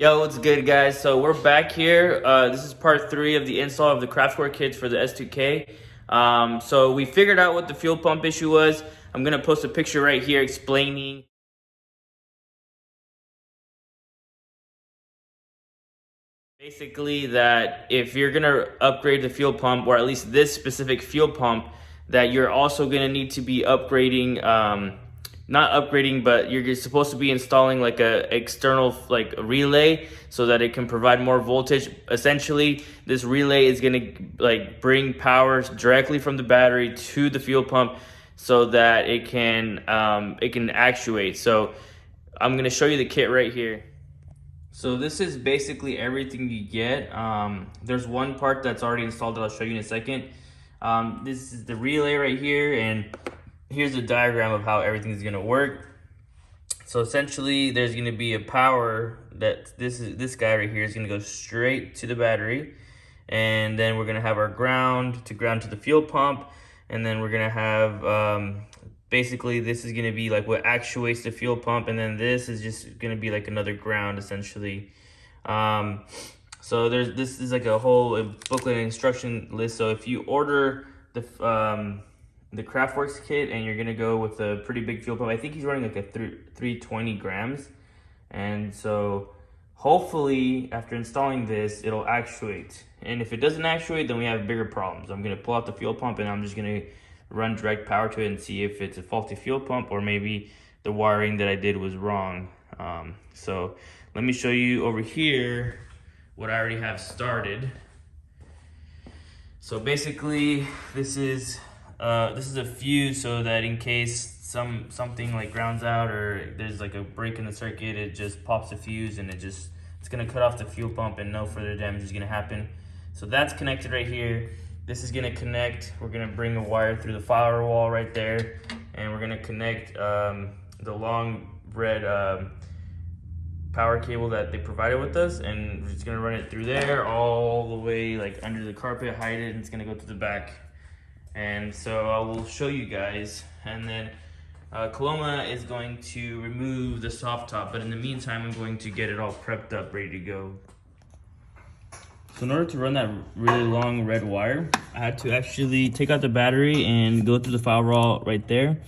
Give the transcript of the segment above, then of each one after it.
Yo, what's good, guys? So we're back here. This is part 3 of the install of the Kraftwerk kits for the S2K. So we figured out what the fuel pump issue was. I'm gonna post a picture right here explaining basically that if you're gonna upgrade the fuel pump, or at least this specific fuel pump, that you're also gonna need to be upgrading, not upgrading, but you're supposed to be installing like a external like a relay so that it can provide more voltage. Essentially, this relay is gonna like bring power directly from the battery to the fuel pump so that it can actuate. So I'm gonna show you the kit right here. So this is basically everything you get. There's one part that's already installed that I'll show you in a second. This is the relay right here, and here's a diagram of how everything's gonna work. So essentially, there's gonna be a power that this guy right here is gonna go straight to the battery, and then we're gonna have our ground to the fuel pump, and then we're gonna have basically, this is gonna be like what actuates the fuel pump, and then this is just gonna be like another ground essentially. So this is like a whole booklet and instruction list. So if you order the Kraftwerks kit and you're gonna go with a pretty big fuel pump, I think he's running like a 320 grams, and so hopefully after installing this it'll actuate. And if it doesn't actuate, then we have bigger problems. I'm gonna pull out the fuel pump and I'm just gonna run direct power to it and see if it's a faulty fuel pump or maybe the wiring that I did was wrong. So let me show you over here what I already have started. So basically this is a fuse, so that in case something like grounds out or there's like a break in the circuit, it just pops the fuse and it's gonna cut off the fuel pump and no further damage is gonna happen. So that's connected right here. This is gonna connect. We're gonna bring a wire through the firewall right there, and we're gonna connect the long red power cable that they provided with us, and we're just gonna run it through there all the way like under the carpet, hide it, and it's gonna go to the back. And so I will show you guys, and then Coloma is going to remove the soft top, but in the meantime I'm going to get it all prepped up, ready to go. So in order to run that really long red wire, I had to actually take out the battery and go through the firewall right there,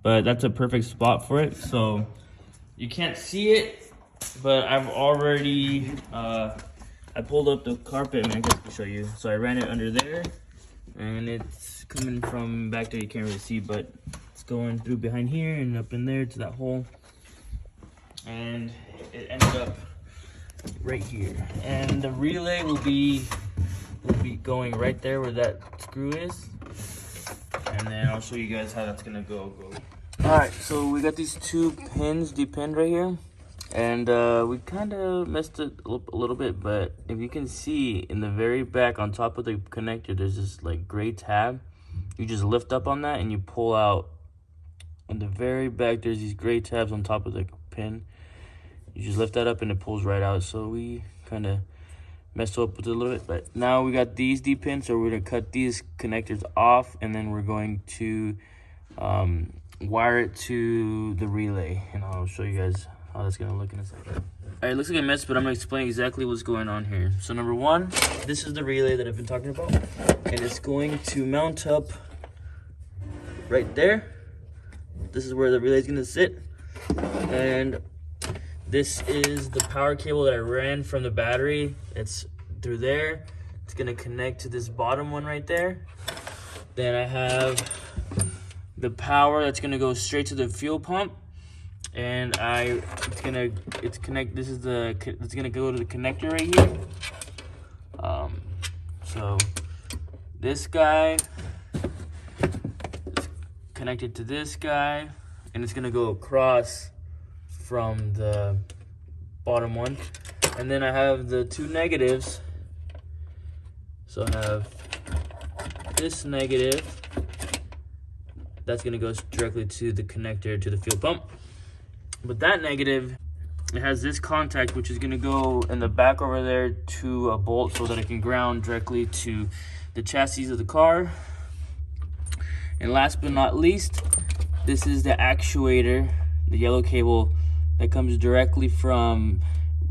but that's a perfect spot for it. So you can't see it, but I've already I pulled up the carpet, and I guess I can show you. So I ran it under there, and it's coming from back there. You can't really see, but it's going through behind here and up in there to that hole, and it ended up right here. And the relay will be going right there where that screw is, and then I'll show you guys how that's gonna go. All right, so we got these two pins depinned right here, and we kind of messed it up a little bit, but if you can see in the very back on top of the connector, there's this like gray tab. You just lift up on that and you pull out. On the very back, there's these gray tabs on top of the pin. You just lift that up and it pulls right out. So we kind of messed up with it a little bit, but now we got these D-pins, so we're gonna cut these connectors off, and then we're going to wire it to the relay, and I'll show you guys how that's gonna look in a second. All right, it looks like a mess, but I'm gonna explain exactly what's going on here. So number one, this is the relay that I've been talking about, and it's going to mount up right there. This is where the relay is gonna sit, and this is the power cable that I ran from the battery. It's through there. It's gonna connect to this bottom one right there. Then I have the power that's gonna go straight to the fuel pump, and it's gonna go to the connector right here. So this guy is connected to this guy, and it's gonna go across from the bottom one. And then I have the two negatives. So I have this negative that's gonna go directly to the connector to the fuel pump, but that negative, it has this contact which is gonna go in the back over there to a bolt so that it can ground directly to the chassis of the car. And last but not least, this is the actuator, the yellow cable that comes directly from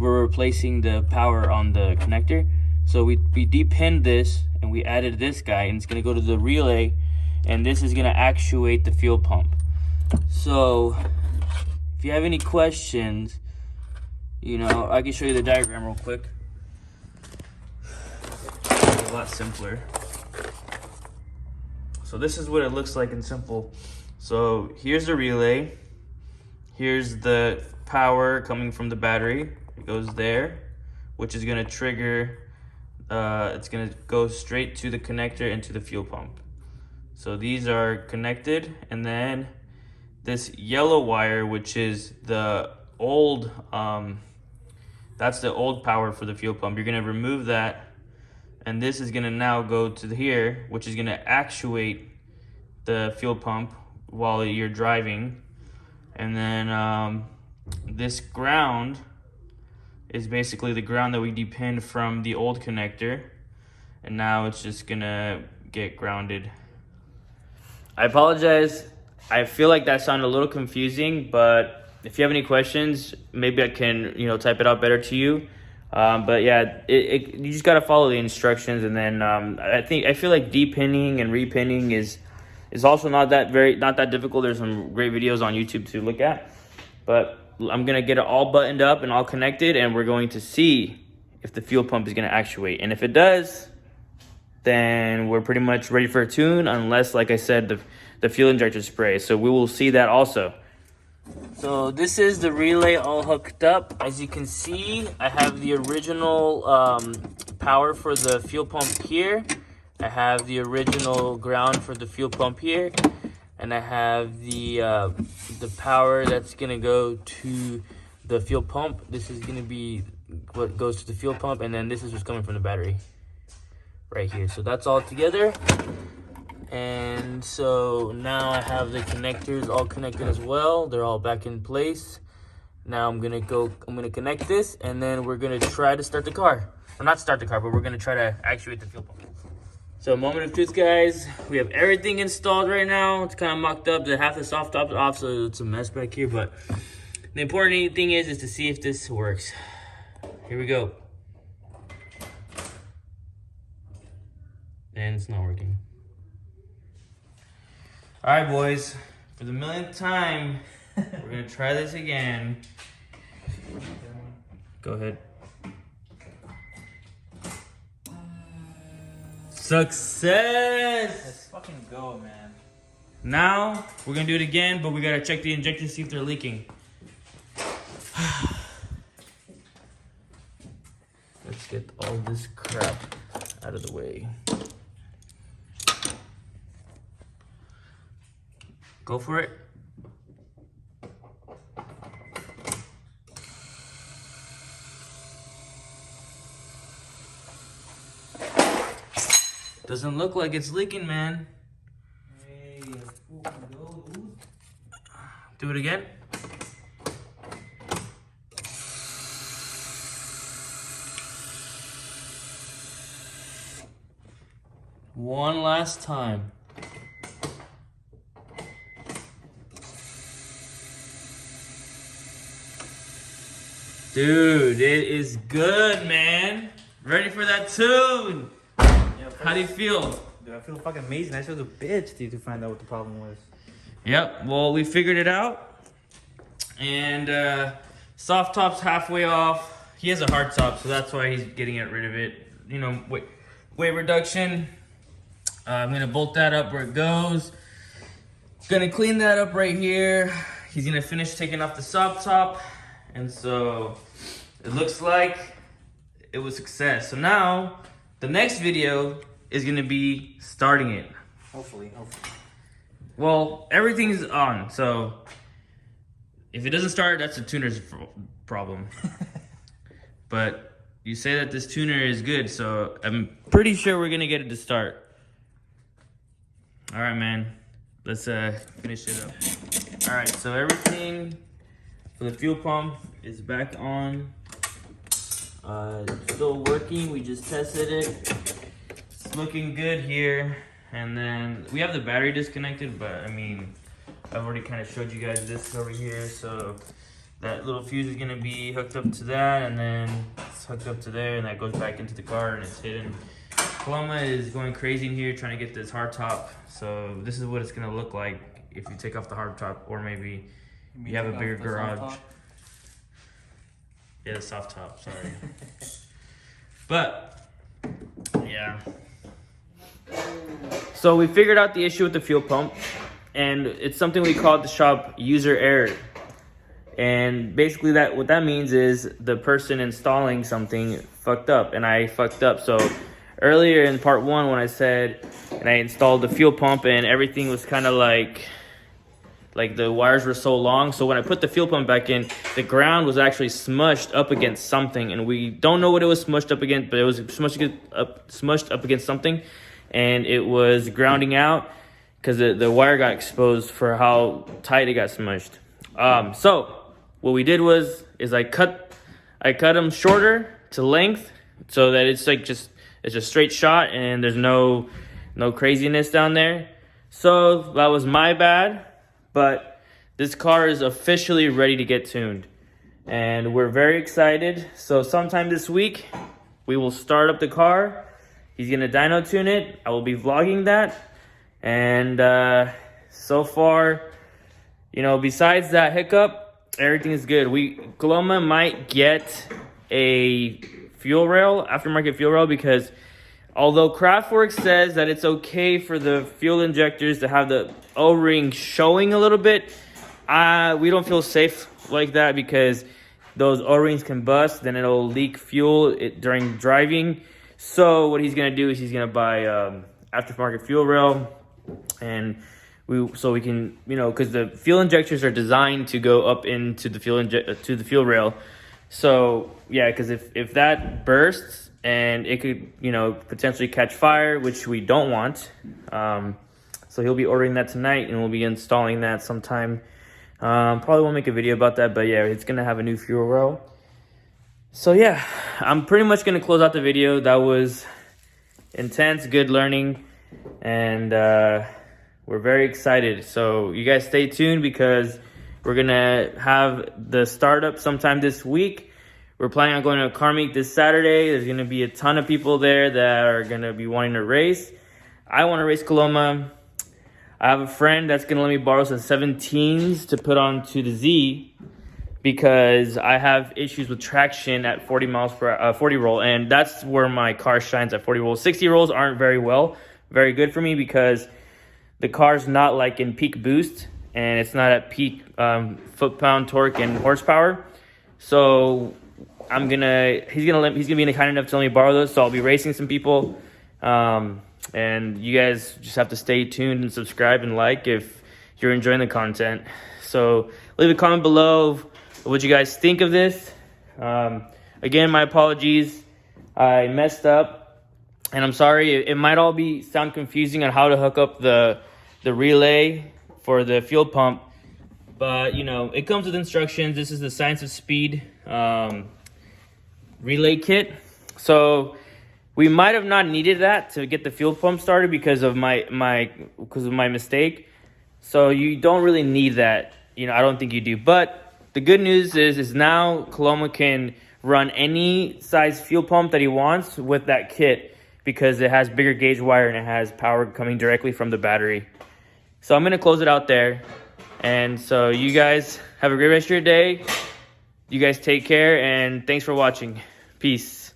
we're replacing the power on the connector. So we depinned this and we added this guy, and it's gonna go to the relay, and this is gonna actuate the fuel pump. So if you have any questions, you know, I can show you the diagram real quick. It's a lot simpler. So this is what it looks like in simple. So here's the relay. Here's the power coming from the battery. It goes there, which is gonna trigger, it's gonna go straight to the connector and to the fuel pump. So these are connected, and then this yellow wire, which is the old, that's the old power for the fuel pump. You're gonna remove that, and this is gonna now go to here, which is gonna actuate the fuel pump while you're driving. And then this ground is basically the ground that we depinned from the old connector, and now it's just gonna get grounded. I apologize. I feel like that sounded a little confusing, but if you have any questions, maybe I can, you know, type it out better to you. But yeah, you just gotta follow the instructions, and then I feel like depinning and repinning is also not that difficult. There's some great videos on YouTube to look at, but I'm gonna get it all buttoned up and all connected, and we're going to see if the fuel pump is gonna actuate. And if it does, then we're pretty much ready for a tune, unless, like I said, the fuel injector spray. So we will see that also. So this is the relay all hooked up. As you can see, I have the original power for the fuel pump here. I have the original ground for the fuel pump here, and I have the power that's gonna go to the fuel pump. This is gonna be what goes to the fuel pump, and then this is what's coming from the battery right here. So that's all together, and so now I have the connectors all connected as well. They're all back in place. Now I'm gonna connect this, and then we're gonna try to start the car. Well, not start the car, but we're gonna try to actuate the fuel pump. So moment of truth, guys. We have everything installed right now. It's kind of mucked up. Half the soft top's off, so it's a mess back here. But the important thing is to see if this works. Here we go. And it's not working. All right, boys. For the millionth time, we're gonna try this again. Go ahead. Success! Let's fucking go, man. Now, we're gonna do it again, but we gotta check the injectors, see if they're leaking. Let's get all this crap out of the way. Go for it. Doesn't look like it's leaking, man. Hey, do it again. One last time. Dude, it is good, man. Ready for that tune? How do you feel? Dude, I feel fucking amazing. I was a bitch, dude, to find out what the problem was. Yep, well, we figured it out. And soft top's halfway off. He has a hard top, so that's why he's getting rid of it. You know, weight reduction. I'm gonna bolt that up where it goes. Gonna clean that up right here. He's gonna finish taking off the soft top. And so it looks like it was success. So now the next video is gonna be starting it. Hopefully. Well, everything's on, so if it doesn't start, that's the tuner's problem. But you say that this tuner is good, so I'm pretty sure we're gonna get it to start. All right, man, let's finish it up. All right, so everything for the fuel pump is back on. Still working, we just tested it. It's looking good here. And then we have the battery disconnected, but I mean, I've already kind of showed you guys this over here. So that little fuse is gonna be hooked up to that, and then it's hooked up to there, and that goes back into the car, and it's hidden. Paloma is going crazy in here trying to get this hard top. So this is what it's gonna look like if you take off the hard top, or maybe you have a bigger garage. Yeah, the soft top, sorry. But, yeah. So we figured out the issue with the fuel pump, and it's something we call at the shop user error. And basically what that means is the person installing something fucked up, and I fucked up. So earlier in part 1 when I said, and I installed the fuel pump and everything was kind of like the wires were so long. So when I put the fuel pump back in, the ground was actually smushed up against something, and we don't know what it was smushed up against, but it was smushed up against something, and it was grounding out because the wire got exposed for how tight it got smushed. So what we did is I cut them shorter to length so that it's like it's a straight shot and there's no craziness down there. So that was my bad. But this car is officially ready to get tuned, and we're very excited. So sometime this week, we will start up the car. He's gonna dyno tune it. I will be vlogging that. And so far, you know, besides that hiccup, everything is good. Paloma might get a fuel rail, aftermarket fuel rail, because although Kraftwerks says that it's okay for the fuel injectors to have the O-ring showing a little bit, we don't feel safe like that, because those O-rings can bust, then it'll leak fuel during driving. So what he's gonna do is he's gonna buy aftermarket fuel rail, and so we can, you know, because the fuel injectors are designed to go up into the fuel rail. So yeah, because if that bursts, and it could, you know, potentially catch fire, which we don't want. So he'll be ordering that tonight, and we'll be installing that sometime. Probably won't make a video about that, but yeah, it's gonna have a new fuel rail. So yeah, I'm pretty much gonna close out the video. That was intense, good learning, and we're very excited. So you guys stay tuned, because we're gonna have the startup sometime this week. We're planning on going to a car meet this Saturday. There's going to be a ton of people there that are going to be wanting to race. I want to race Paloma. I have a friend that's going to let me borrow some 17s to put onto the Z, because I have issues with traction at 40 roll, and that's where my car shines, at 40 rolls. 60 rolls aren't very good for me, because the car's not like in peak boost, and it's not at peak foot-pound torque and horsepower. So he's gonna be kind enough to let me borrow those, so I'll be racing some people. And you guys just have to stay tuned and subscribe and like if you're enjoying the content. So leave a comment below what you guys think of this. Again, my apologies. I messed up, and I'm sorry. It might all sound confusing on how to hook up the relay for the fuel pump, but you know, it comes with instructions. This is the Science of Speed relay kit. So we might have not needed that to get the fuel pump started because of my mistake. So you don't really need that. You know, I don't think you do. But the good news is now Paloma can run any size fuel pump that he wants with that kit, because it has bigger gauge wire and it has power coming directly from the battery. So I'm gonna close it out there. And so you guys have a great rest of your day. You guys take care, and thanks for watching. Peace.